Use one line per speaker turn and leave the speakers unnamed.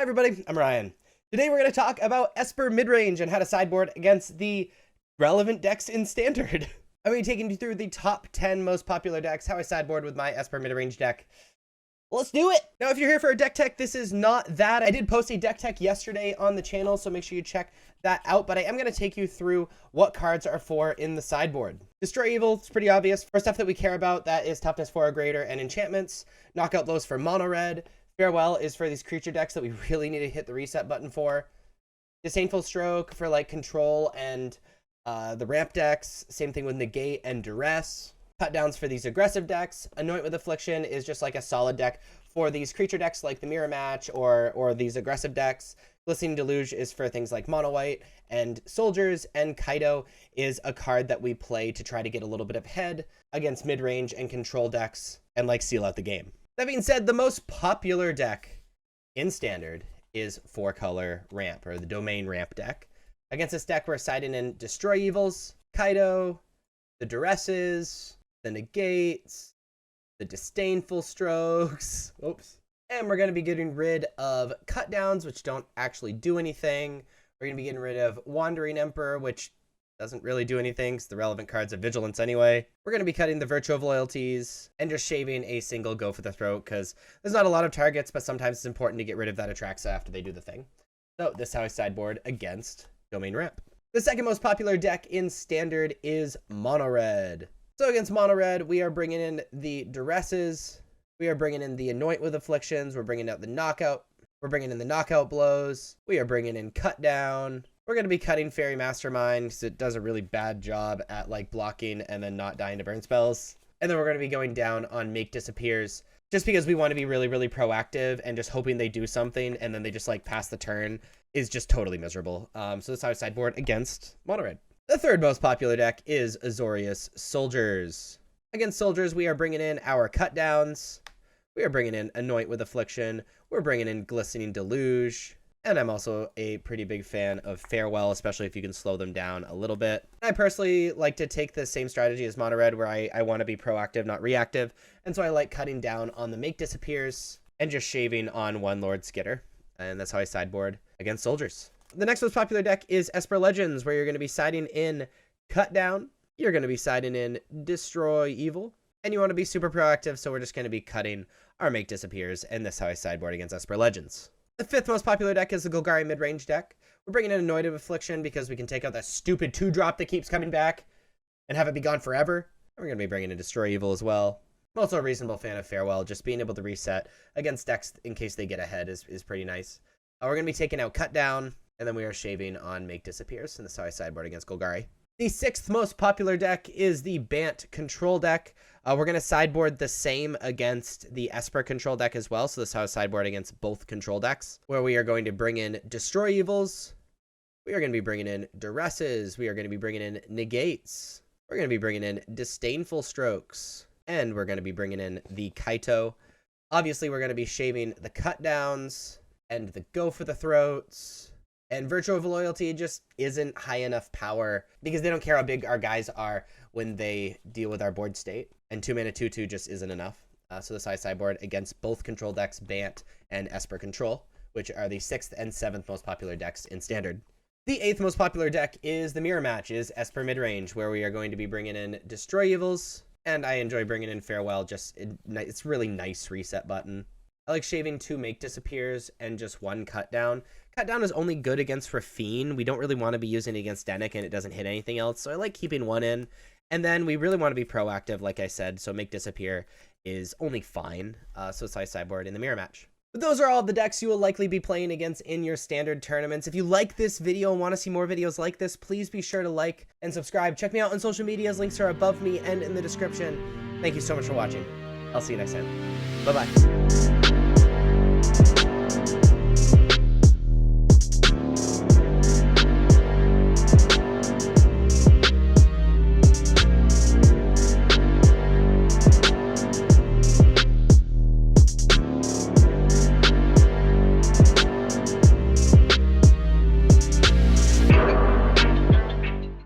everybody, I'm Ryan. Today we're going to talk about Esper Midrange and how to sideboard against the relevant decks in Standard. I'm going to be taking you through the top 10 most popular decks, how I sideboard with my Esper Midrange deck. Let's do it! Now, if you're here for a deck tech, this is not that. I did post a deck tech yesterday on the channel, so make sure you check that out. But I am going to take you through what cards are for in the sideboard. Destroy Evil, it's pretty obvious. For stuff that we care about, that is toughness 4 or greater and enchantments. Knockout Blows for mono red. Farewell is for these creature decks that we really need to hit the reset button for. Disdainful Stroke for like control and the ramp decks. Same thing with Negate and Duress. Cut downs for these aggressive decks. Anoint with Affliction is just like a solid deck for these creature decks like the Mirror Match or these aggressive decks. Glistening Deluge is for things like Mono White and Soldiers, and Kaido is a card that we play to try to get a little bit of head against mid-range and control decks and like seal out the game. That being said, the most popular deck in Standard is 4-color Ramp, or the Domain Ramp deck. Against this deck, we're siding in Destroy Evils, Kaido, the Duresses, the Negates, the Disdainful Strokes, oops. And we're going to be getting rid of Cut Downs, which don't actually do anything. We're going to be getting rid of Wandering Emperor, which doesn't really do anything because the relevant cards are Vigilance anyway. We're going to be cutting the Virtue of Loyalties and just shaving a single Go for the Throat because there's not a lot of targets, but sometimes it's important to get rid of that Atraxa after they do the thing. So this is how I sideboard against Domain Ramp. The second most popular deck in Standard is Mono Red. So against Mono Red, we are bringing in the Duresses. We are bringing in the Anoint with Afflictions. We're bringing out the Knockout. We're bringing in the Knockout Blows. We are bringing in Cut Down. We're going to be cutting Fairy Mastermind because it does a really bad job at like blocking and then not dying to burn spells. And then we're going to be going down on Make Disappears just because we want to be really, really proactive, and just hoping they do something and then they just like pass the turn is just totally miserable. So that's how I sideboard against Mono Red. The third most popular deck is Azorius Soldiers. Against Soldiers, we are bringing in our Cut Downs. We are bringing in Anoint with Affliction. We're bringing in Glistening Deluge. And I'm also a pretty big fan of Farewell, especially if you can slow them down a little bit. I personally like to take the same strategy as Mono Red, where I want to be proactive, not reactive. And so I like cutting down on the Make Disappears and just shaving on one Lord Skitter. And that's how I sideboard against Soldiers. The next most popular deck is Esper Legends, where you're going to be siding in Cut Down. You're going to be siding in Destroy Evil. And you want to be super proactive, so we're just going to be cutting our Make Disappears. And that's how I sideboard against Esper Legends. The fifth most popular deck is the Golgari Midrange deck. We're bringing in Anoint with Affliction because we can take out that stupid 2-drop that keeps coming back and have it be gone forever. We're going to be bringing in Destroy Evil as well. I'm also a reasonable fan of Farewell. Just being able to reset against decks in case they get ahead is pretty nice. We're going to be taking out Cut Down, and then we are shaving on Make Disappears, and that's how I sideboard against Golgari. The sixth most popular deck is the Bant Control deck. We're going to sideboard the same against the Esper Control deck as well. So this is how I sideboard against both control decks, where we are going to bring in Destroy Evils. We are going to be bringing in Duresses. We are going to be bringing in Negates. We're going to be bringing in Disdainful Strokes. And we're going to be bringing in the Kaito. Obviously, we're going to be shaving the Cut Downs and the Go for the Throats. And Virtue of Loyalty just isn't high enough power because they don't care how big our guys are when they deal with our board state. And 2-mana 2/2 just isn't enough. So this I sideboard against both control decks, Bant and Esper Control, which are the 6th and 7th most popular decks in Standard. The 8th most popular deck is the Mirror Match, is Esper Midrange, where we are going to be bringing in Destroy Evils. And I enjoy bringing in Farewell. It's really nice reset button. I like shaving 2 Make Disappears and just 1 Cut Down. Cut Down is only good against Rafine. We don't really want to be using it against Denick, and it doesn't hit anything else. So I like keeping 1 in. And then we really want to be proactive, like I said. So Make Disappear is only fine. So it's I sideboard in the Mirror Match. But those are all the decks you will likely be playing against in your Standard tournaments. If you like this video and want to see more videos like this, please be sure to like and subscribe. Check me out on social medias. Links are above me and in the description. Thank you so much for watching. I'll see you next time. Bye-bye.